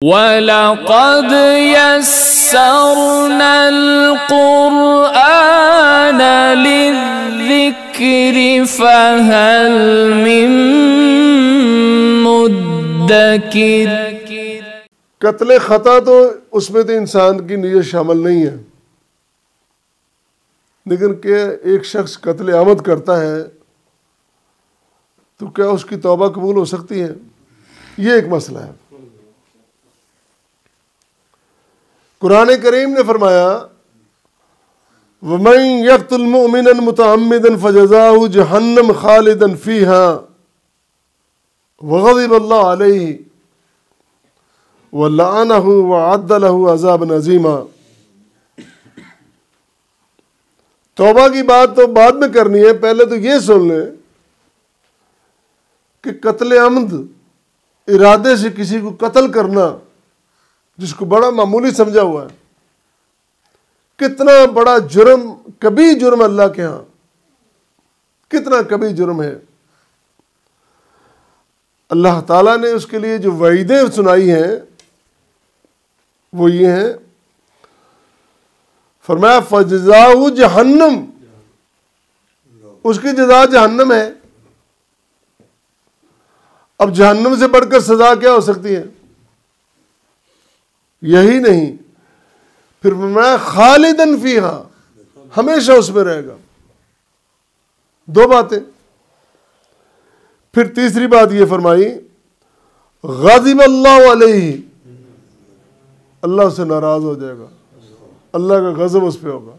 وَلَقَدْ يَسَّرْنَا الْقُرْآنَ لِلذِّكْرِ فَهَلْ مِن مُدَّكِرٍ۔ قتل خطا تو اس میں تو انسان کی نیت شامل نہیں ہے، لیکن کہ ایک شخص قتل عمد کرتا ہے تو کیا اس کی توبہ قبول ہو سکتی ہے؟ یہ ایک مسئلہ ہے۔ قرآن کریم نے فرمایا وَمَن يَقْتُلْ مُؤْمِنًا مُتَعَمِّدًا فَجَزَاؤُهُ جَهَنَّمُ خَالِدًا فِيهَا وَغَضِبَ اللَّهُ عَلَيْهِ وَلَعَنَهُ وَأَعَدَّ لَهُ عَذَابًا عَظِيمًا۔ توبہ کی بات تو بعد میں کرنی ہے، پہلے تو یہ سن لیں کہ قتل عمد، ارادے سے کسی کو قتل کرنا، جس کو بڑا معمولی سمجھا ہوا ہے، کتنا بڑا جرم، کبھی جرم اللہ کے ہاں، کتنا کبھی جرم ہے۔ اللہ تعالیٰ نے اس کے لیے جو وعیدیں سنائی ہیں وہ یہ ہیں، فرمایا فَجَزَاؤُهُ جہنم، اس کی جزا جہنم ہے۔ اب جہنم سے بڑھ کر سزا کیا ہو سکتی ہے؟ یہی نہیں، پھر فرمایا خالدن فیہا، ہمیشہ اس میں رہے گا۔ دو باتیں۔ پھر تیسری بات یہ فرمائی غضب اللہ علیہ، اللہ سے ناراض ہو جائے گا، اللہ کا غضب اس پہ ہوگا۔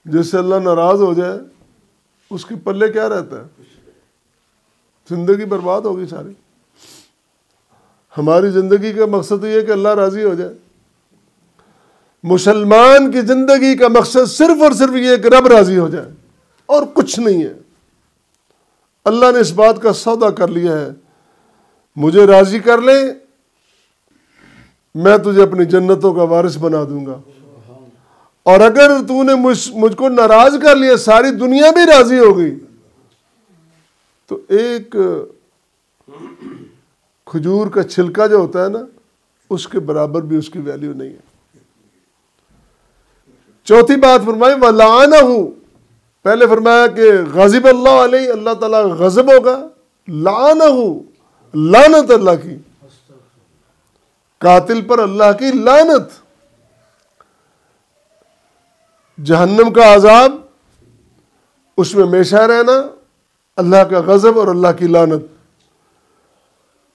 جس سے اللہ ناراض ہو جائے اس کے پلے کیا رہتا ہے؟ زندگی برباد ہوگی ساری۔ ہماری زندگی کا مقصد یہ ہے کہ اللہ راضی ہو جائے۔ مسلمان کی زندگی کا مقصد صرف اور صرف یہ ہے کہ رب راضی ہو جائے، اور کچھ نہیں ہے۔ اللہ نے اس بات کا سودا کر لیا ہے، مجھے راضی کر لے، میں تجھے اپنی جنتوں کا وارث بنا دوں گا، اور اگر تو نے مجھ کو ناراض کر لیا، ساری دنیا بھی راضی ہو گئی، تو ایک کھجور کا چھلکا جو ہوتا ہے نا، اس کے برابر بھی اس کی ویلیو نہیں ہے۔ چوتھی بات فرمائی وَلَعَنَهُ، پہلے فرمایا کہ غضب اللہ علیہ، اللہ تعالیٰ غضب ہوگا، لعنہ، لعنت اللہ کی، قاتل پر اللہ کی لعنت، جہنم کا عذاب، اس میں ہمیشہ رہنا، اللہ کا غضب اور اللہ کی لعنت۔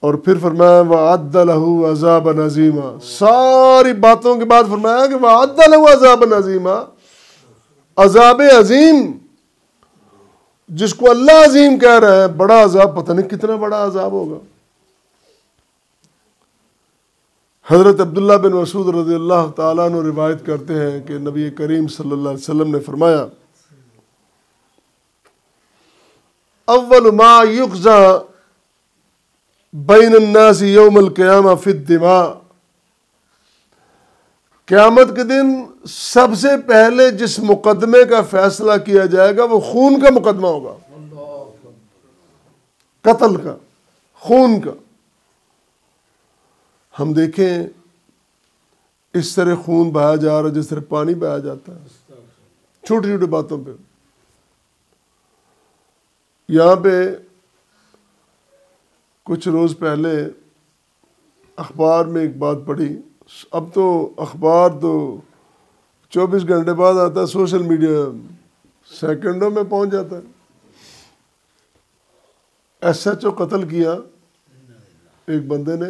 اور پھر فرمایا وَأَعَدَّ لَهُ عَذَابًا عَظِيمًا، ساری باتوں کے بعد فرمایا کہ وَأَعَدَّ لَهُ عَذَابًا عَظِيمًا، عذاب عظیم، جس کو اللہ عظیم کہہ رہا ہے، بڑا عذاب، پتہ نہیں کتنا بڑا عذاب ہوگا۔ حضرت عبداللہ بن مسعود رضی اللہ تعالیٰ عنہ روایت کرتے ہیں کہ نبی کریم صلی اللہ علیہ وسلم نے فرمایا اول ما یقضى بین الناس یوم القیامہ فی الدماء، قیامت کے دن سب سے پہلے جس مقدمے کا فیصلہ کیا جائے گا وہ خون کا مقدمہ ہوگا، قتل کا، خون کا۔ ہم دیکھیں اس طرح خون بہایا جا رہا ہے جس طرح پانی بہایا جاتا ہے، چھوٹی چھوٹی باتوں پہ۔ یہاں پہ کچھ روز پہلے اخبار میں ایک بات پڑھی، اب تو اخبار تو 24 گھنٹے بعد آتا ہے، سوشل میڈیا سیکنڈوں میں پہنچ جاتا ہے۔ SHO قتل کیا ایک بندے نے،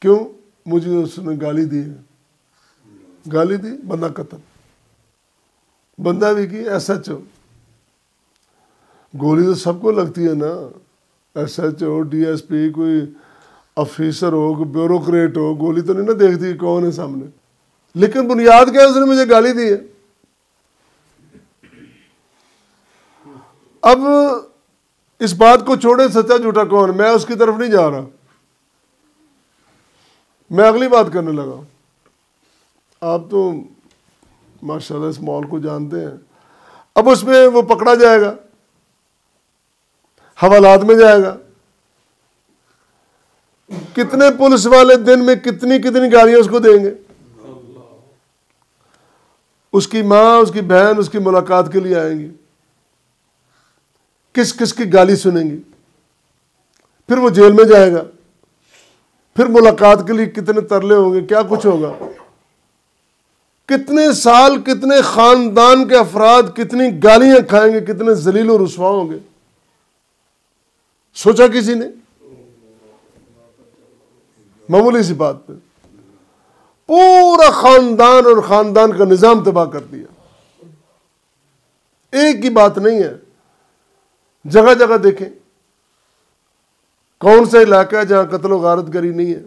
کیوں؟ مجھے اس نے گالی دی ہے، گالی دی، بندہ قتل، بندہ بھی کی SHO۔ گولی تو سب کو لگتی ہے نا، SHO، DSP، کوئی افیسر ہو، کوئی بیوروکریٹ ہو، گولی تو نہیں نا دیکھتی کون ہے سامنے، لیکن بنیاد کیا ہے؟ اس نے مجھے گالی دی ہے۔ اب اس بات کو چھوڑے سچا جھوٹا کون، میں اس کی طرف نہیں جا رہا، میں اگلی بات کرنے لگا۔ آپ تو ماشاءاللہ اس ماحول کو جانتے ہیں۔ اب اس میں وہ پکڑا جائے گا، حوالات میں جائے گا، کتنے پولیس والے دن میں کتنی گالیاں اس کو دیں گے؟ اس کی ماں، اس کی بہن اس کی ملاقات کے لیے آئیں گی، کس کس کی گالی سنیں گی، پھر وہ جیل میں جائے گا، پھر ملاقات کے لیے کتنے ترلے ہوں گے، کیا کچھ ہوگا، کتنے سال کتنے خاندان کے افراد کتنی گالیاں کھائیں گے، کتنے ذلیل و رسوا ہوں گے، سوچا کسی نے؟ معمولی سی بات پہ پورا خاندان اور خاندان کا نظام تباہ کر دیا. ایک ہی بات نہیں ہے، جگہ جگہ دیکھیں کون سا علاقہ ہے جہاں قتل و غارت گری نہیں ہے.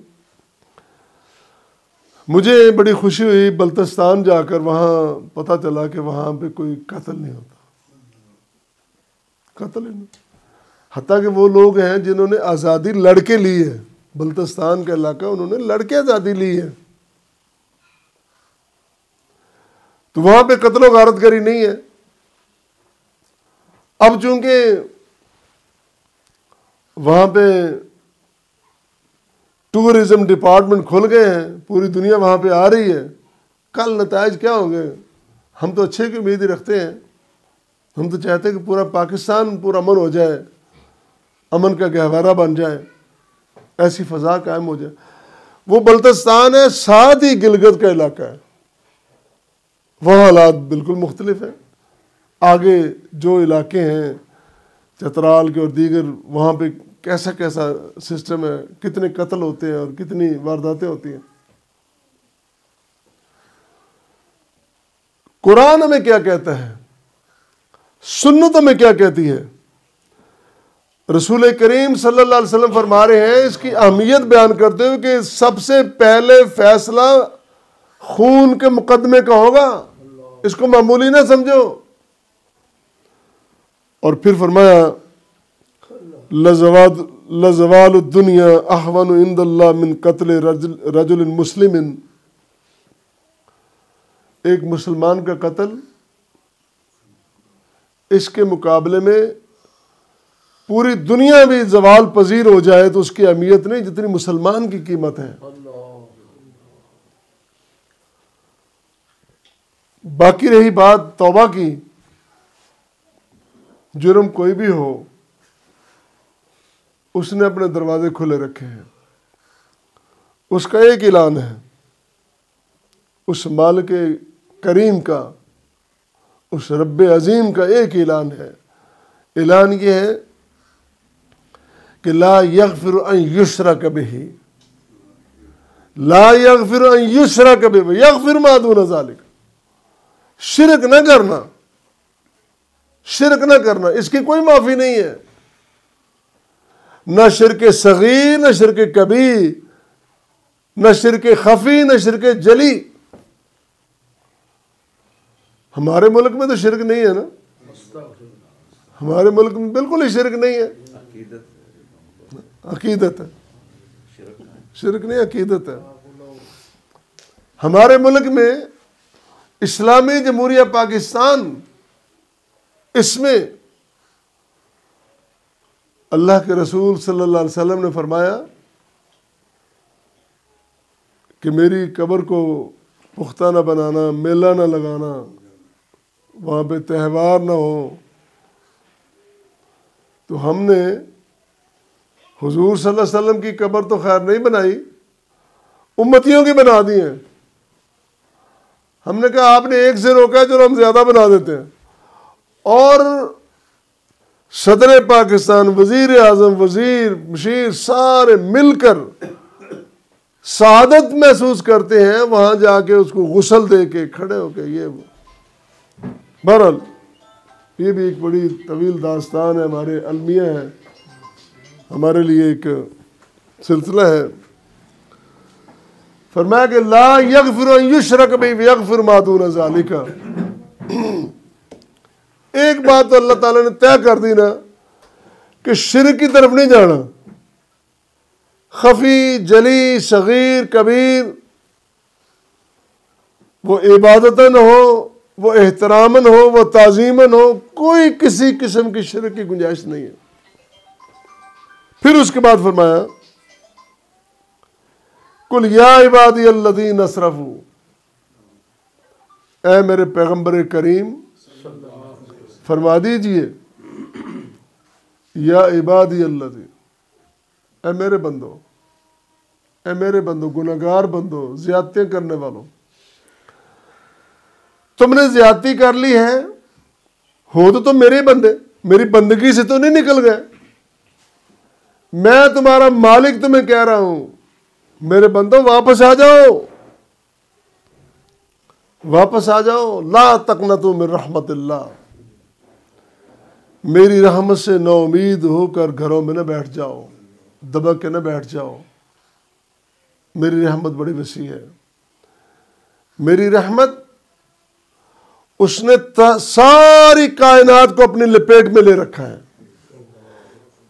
مجھے بڑی خوشی ہوئی بلتستان جا کر، وہاں پتہ چلا کہ وہاں پہ کوئی قتل نہیں ہوتا، قتل نہیں. حتیٰ کہ وہ لوگ ہیں جنہوں نے آزادی لڑ کے لی ہے، بلتستان کا علاقہ انہوں نے لڑ کے آزادی لی ہے، تو وہاں پہ قتل و غارت گری نہیں ہے. اب چونکہ وہاں پہ ٹورزم ڈپارٹمنٹ کھل گئے ہیں، پوری دنیا وہاں پہ آ رہی ہے، کل نتائج کیا ہوں گے؟ ہم تو اچھے کی امید رکھتے ہیں، ہم تو چاہتے ہیں کہ پورا پاکستان پورا امن ہو جائے، امن کا گہوارہ بن جائے، ایسی فضا قائم ہو جائے. وہ بلتستان ہے، ساتھ ہی گلگت کا علاقہ ہے، وہاں حالات بالکل مختلف ہیں. آگے جو علاقے ہیں چترال کے اور دیگر، وہاں پہ کیسا کیسا سسٹم ہے، کتنے قتل ہوتے ہیں اور کتنی وارداتیں ہوتی ہیں. قرآن ہمیں کیا کہتا ہے، سنت ہمیں کیا کہتی ہے؟ رسول کریم صلی اللہ علیہ وسلم فرما رہے ہیں اس کی اہمیت بیان کرتے ہوئے کہ سب سے پہلے فیصلہ خون کے مقدمے کا ہوگا، اس کو معمولی نہ سمجھو. اور پھر فرمایا لزوال الدنیا احون عند اللہ من قتل رجل مسلم. ایک مسلمان کا قتل اس کے مقابلے میں پوری دنیا بھی زوال پذیر ہو جائے تو اس کی اہمیت نہیں جتنی مسلمان کی قیمت ہے. باقی رہی بات توبہ کی، جرم کوئی بھی ہو اس نے اپنے دروازے کھلے رکھے ہیں. اس کا ایک اعلان ہے، اس مالک کریم کا، اس رب عظیم کا ایک اعلان ہے. اعلان یہ ہے کہ لا یغفر ان یشرک بہ، لا یغفر ان یشرک بہ یغفر ما دون ذلک. شرک نہ کرنا، شرک نہ کرنا، اس کی کوئی معافی نہیں ہے. نہ شرک صغیر، نہ شرک کبیر، نہ شرک خفی، نہ شرک جلی. ہمارے ملک میں تو شرک نہیں ہے نا، ہمارے ملک میں بالکل ہی شرک نہیں ہے، عقیدت ہے، شرک نہیں عقیدت ہے. ہمارے ملک میں اسلامی جمہوریہ پاکستان، اس میں اللہ کے رسول صلی اللہ علیہ وسلم نے فرمایا کہ میری قبر کو پختہ نہ بنانا، میلہ نہ لگانا، وہاں پہ تہوار نہ ہو. تو ہم نے حضور صلی اللہ علیہ وسلم کی قبر تو خیر نہیں بنائی، امتیوں کی بنا دی ہیں. ہم نے کہا آپ نے ایک سے روکا چلو ہم زیادہ بنا دیتے ہیں. اور صدر پاکستان، وزیر اعظم، وزیر مشیر سارے مل کر سعادت محسوس کرتے ہیں وہاں جا کے اس کو غسل دے کے کھڑے ہو کے. یہ بہرحال یہ بھی ایک بڑی طویل داستان ہے، ہمارے المیہ ہے، ہمارے لیے ایک سلسلہ ہے. فرمایا کہ لا یغفر ان یشرک بہ ویغفر ما دون ذلک. ایک بات تو اللہ تعالیٰ نے طے کر دی نا کہ شرک کی طرف نہیں جانا، خفی، جلی، صغیر، کبیر، وہ عبادتاً ہو، وہ احتراماً ہو، وہ تعظیماً ہو، کوئی کسی قسم کی شرک کی گنجائش نہیں ہے. پھر اس کے بعد فرمایا قل یا عبادی الذین اسرفوا، اے میرے پیغمبر کریم فرما دیجئے، یا عبادی الذین، اے میرے بندو، اے میرے بندو، گناہگار بندو، زیادتیاں کرنے والوں، تم نے زیادتی کر لی ہے، ہو تو تم میرے بندے، میری بندگی سے تو نہیں نکل گئے، میں تمہارا مالک تمہیں کہہ رہا ہوں، میرے بندو واپس آ جاؤ، واپس آ جاؤ، لا تقنطوا من رحمت اللہ، میری رحمت سے نا امید ہو کر گھروں میں نہ بیٹھ جاؤ، دبک کے نہ بیٹھ جاؤ، میری رحمت بڑی وسیع ہے، میری رحمت اس نے ساری کائنات کو اپنی لپیٹ میں لے رکھا ہے،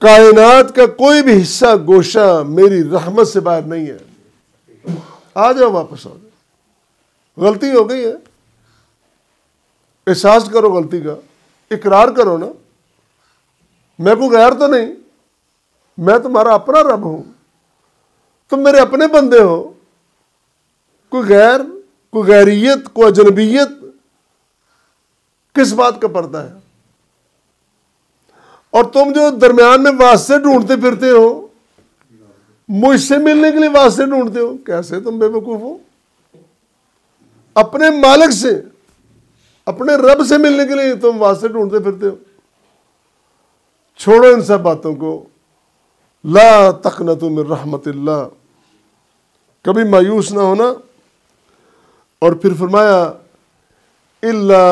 کائنات کا کوئی بھی حصہ گوشہ میری رحمت سے باہر نہیں ہے، آ جاؤ، واپس آ جاؤ، غلطی ہو گئی ہے، احساس کرو غلطی کا، اقرار کرو نا، میں کوئی غیر تو نہیں، میں تمہارا اپنا رب ہوں، تم میرے اپنے بندے ہو، کوئی غیر، کوئی غیریت، کوئی اجنبیت کس بات کا پردہ ہے؟ اور تم جو درمیان میں واسطے ڈھونڈتے پھرتے ہو، مجھ سے ملنے کے لیے واسطے ڈھونڈتے ہو، کیسے تم بے وقوف ہو؟ اپنے مالک سے، اپنے رب سے ملنے کے لیے تم واسطے ڈھونڈتے پھرتے ہو۔ چھوڑو ان سب باتوں کو، لا تقنطوا من رحمت اللہ، کبھی مایوس نہ ہونا۔ اور پھر فرمایا الا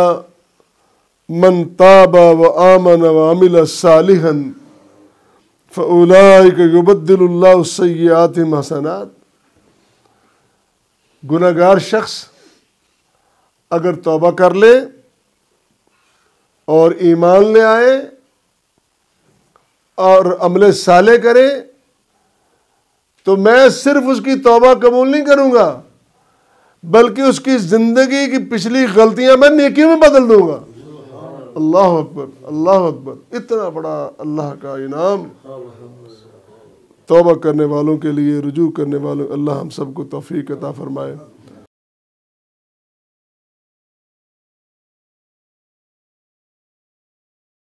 من تاب وآمن وعمل صالحا فاولئک یبدل اللہ سیئاتہم حسنات، گناہگار شخص اگر توبہ کر لے اور ایمان لے آئے اور عمل صالح کرے تو میں صرف اس کی توبہ قبول نہیں کروں گا، بلکہ اس کی زندگی کی پچھلی غلطیاں میں نیکیوں میں بدل دوں گا۔ اللہ اکبر، اللہ اکبر، اتنا بڑا اللہ کا انعام توبہ کرنے والوں کے لیے، رجوع کرنے والوں، اللہ ہم سب کو توفیق عطا فرمائے۔